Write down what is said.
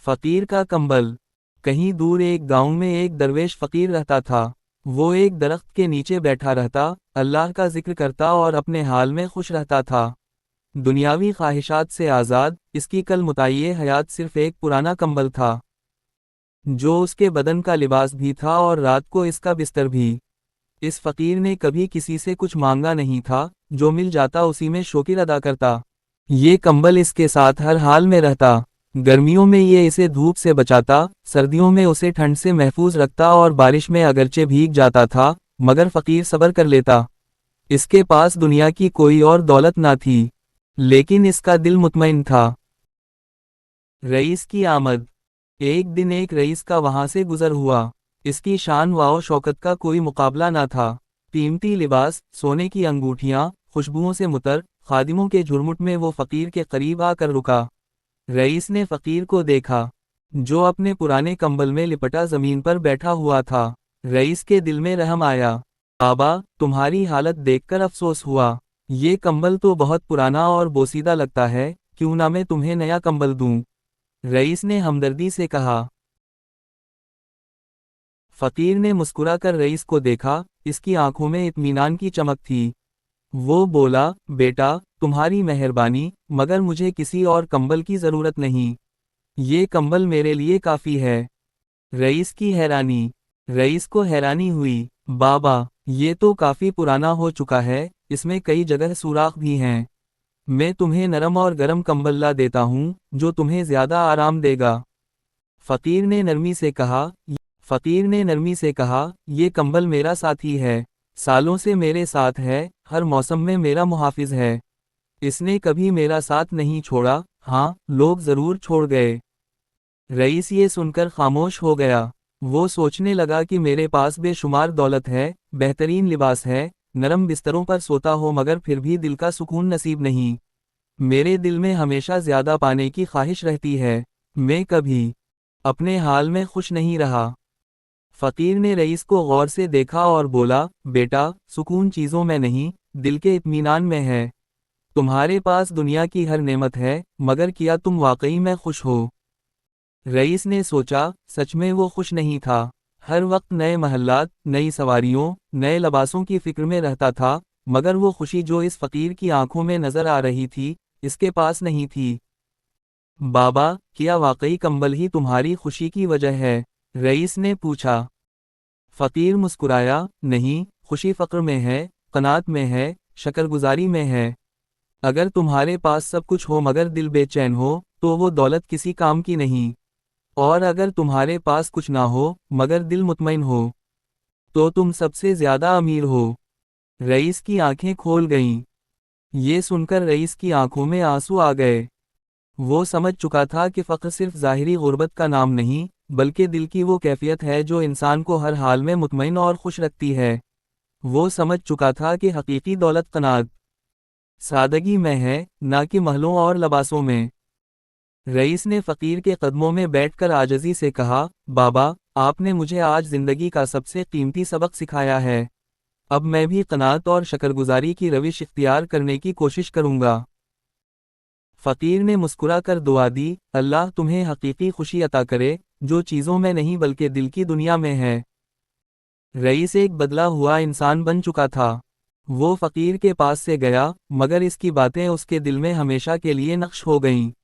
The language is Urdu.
فقیر کا کمبل۔ کہیں دور ایک گاؤں میں ایک درویش فقیر رہتا تھا۔ وہ ایک درخت کے نیچے بیٹھا رہتا، اللہ کا ذکر کرتا اور اپنے حال میں خوش رہتا تھا۔ دنیاوی خواہشات سے آزاد، اس کی کل متعیہ حیات صرف ایک پرانا کمبل تھا، جو اس کے بدن کا لباس بھی تھا اور رات کو اس کا بستر بھی۔ اس فقیر نے کبھی کسی سے کچھ مانگا نہیں تھا، جو مل جاتا اسی میں شکر ادا کرتا۔ یہ کمبل اس کے ساتھ ہر حال میں رہتا۔ گرمیوں میں یہ اسے دھوپ سے بچاتا، سردیوں میں اسے ٹھنڈ سے محفوظ رکھتا اور بارش میں اگرچہ بھیگ جاتا تھا، مگر فقیر صبر کر لیتا۔ اس کے پاس دنیا کی کوئی اور دولت نہ تھی، لیکن اس کا دل مطمئن تھا۔ رئیس کی آمد۔ ایک دن ایک رئیس کا وہاں سے گزر ہوا۔ اس کی شان و شوکت کا کوئی مقابلہ نہ تھا۔ قیمتی لباس، سونے کی انگوٹھیاں، خوشبوؤں سے مطر، خادموں کے جھرمٹ میں وہ فقیر کے قریب آ کر رکا۔ رئیس نے فقیر کو دیکھا، جو اپنے پرانے کمبل میں لپٹا زمین پر بیٹھا ہوا تھا۔ رئیس کے دل میں رحم آیا۔ بابا، تمہاری حالت دیکھ کر افسوس ہوا۔ یہ کمبل تو بہت پرانا اور بوسیدہ لگتا ہے، کیوں نہ میں تمہیں نیا کمبل دوں؟ رئیس نے ہمدردی سے کہا۔ فقیر نے مسکرا کر رئیس کو دیکھا، اس کی آنکھوں میں اطمینان کی چمک تھی۔ وہ بولا، بیٹا، تمہاری مہربانی، مگر مجھے کسی اور کمبل کی ضرورت نہیں۔ یہ کمبل میرے لیے کافی ہے۔ رئیس کی حیرانی۔ رئیس کو حیرانی ہوئی۔ بابا، یہ تو کافی پرانا ہو چکا ہے، اس میں کئی جگہ سوراخ بھی ہیں۔ میں تمہیں نرم اور گرم کمبل لا دیتا ہوں، جو تمہیں زیادہ آرام دے گا۔ فقیر نے نرمی سے کہا، یہ کمبل میرا ساتھی ہے، سالوں سے میرے ساتھ ہے، ہر موسم میں میرا محافظ ہے۔ اس نے کبھی میرا ساتھ نہیں چھوڑا، ہاں، لوگ ضرور چھوڑ گئے۔ رئیس یہ سن کر خاموش ہو گیا۔ وہ سوچنے لگا کہ میرے پاس بے شمار دولت ہے، بہترین لباس ہے، نرم بستروں پر سوتا ہو، مگر پھر بھی دل کا سکون نصیب نہیں۔ میرے دل میں ہمیشہ زیادہ پانے کی خواہش رہتی ہے، میں کبھی اپنے حال میں خوش نہیں رہا۔ فقیر نے رئیس کو غور سے دیکھا اور بولا، بیٹا، سکون چیزوں میں نہیں، دل کے اطمینان میں ہے۔ تمہارے پاس دنیا کی ہر نعمت ہے، مگر کیا تم واقعی میں خوش ہو؟ رئیس نے سوچا، سچ میں وہ خوش نہیں تھا۔ ہر وقت نئے محلات، نئی سواریوں، نئے لباسوں کی فکر میں رہتا تھا، مگر وہ خوشی جو اس فقیر کی آنکھوں میں نظر آ رہی تھی، اس کے پاس نہیں تھی۔ بابا، کیا واقعی کمبل ہی تمہاری خوشی کی وجہ ہے؟ رئیس نے پوچھا۔ فقیر مسکرایا، نہیں، خوشی فقر میں ہے، قناعت میں ہے، شکرگزاری میں ہے۔ اگر تمہارے پاس سب کچھ ہو مگر دل بے چین ہو، تو وہ دولت کسی کام کی نہیں، اور اگر تمہارے پاس کچھ نہ ہو مگر دل مطمئن ہو، تو تم سب سے زیادہ امیر ہو۔ رئیس کی آنکھیں کھول گئیں۔ یہ سن کر رئیس کی آنکھوں میں آنسو آ گئے۔ وہ سمجھ چکا تھا کہ فقر صرف ظاہری غربت کا نام نہیں، بلکہ دل کی وہ کیفیت ہے جو انسان کو ہر حال میں مطمئن اور خوش رکھتی ہے۔ وہ سمجھ چکا تھا کہ حقیقی دولت قناعت، سادگی میں ہے، نہ کہ محلوں اور لباسوں میں۔ رئیس نے فقیر کے قدموں میں بیٹھ کر عاجزی سے کہا، بابا، آپ نے مجھے آج زندگی کا سب سے قیمتی سبق سکھایا ہے۔ اب میں بھی قناعت اور شکرگزاری کی روش اختیار کرنے کی کوشش کروں گا۔ فقیر نے مسکرا کر دعا دی، اللہ تمہیں حقیقی خوشی عطا کرے، جو چیزوں میں نہیں بلکہ دل کی دنیا میں ہے۔ رئیس ایک بدلا ہوا انسان بن چکا تھا۔ وہ فقیر کے پاس سے گیا، مگر اس کی باتیں اس کے دل میں ہمیشہ کے لیے نقش ہو گئیں۔